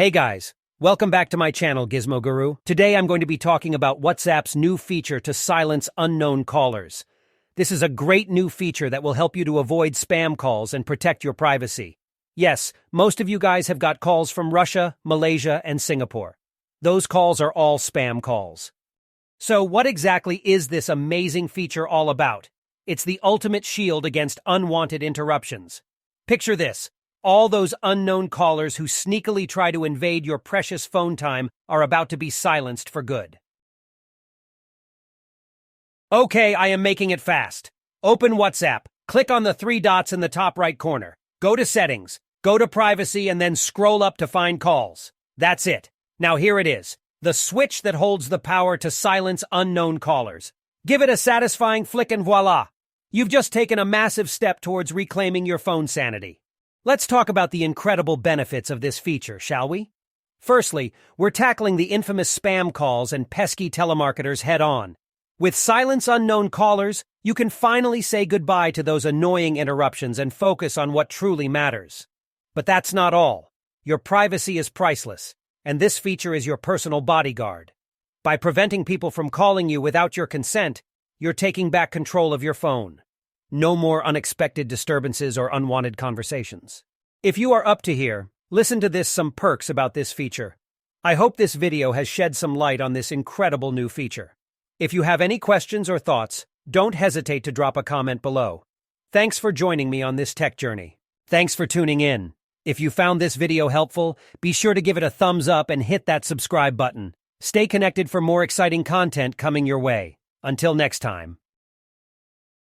Hey guys, welcome back to my channel, Gizmo Guru. Today I'm going to be talking about WhatsApp's new feature to silence unknown callers. This is a great new feature that will help you to avoid spam calls and protect your privacy. Yes, most of you guys have got calls from Russia, Malaysia, and Singapore. Those calls are all spam calls. So what exactly is this amazing feature all about? It's the ultimate shield against unwanted interruptions. Picture this. All those unknown callers who sneakily try to invade your precious phone time are about to be silenced for good. Okay, I am making it fast. Open WhatsApp, click on the three dots in the top right corner. Go to Settings, go to Privacy, and then scroll up to find calls. That's it. Now here it is, the switch that holds the power to silence unknown callers. Give it a satisfying flick and voila! You've just taken a massive step towards reclaiming your phone sanity. Let's talk about the incredible benefits of this feature, shall we? Firstly, we're tackling the infamous spam calls and pesky telemarketers head-on. With Silence Unknown Callers, you can finally say goodbye to those annoying interruptions and focus on what truly matters. But that's not all. Your privacy is priceless, and this feature is your personal bodyguard. By preventing people from calling you without your consent, you're taking back control of your phone. No more unexpected disturbances or unwanted conversations. If you are up to here, listen to some perks about this feature. I hope this video has shed some light on this incredible new feature. If you have any questions or thoughts, don't hesitate to drop a comment below. Thanks for joining me on this tech journey. Thanks for tuning in. If you found this video helpful, be sure to give it a thumbs up and hit that subscribe button. Stay connected for more exciting content coming your way. Until next time.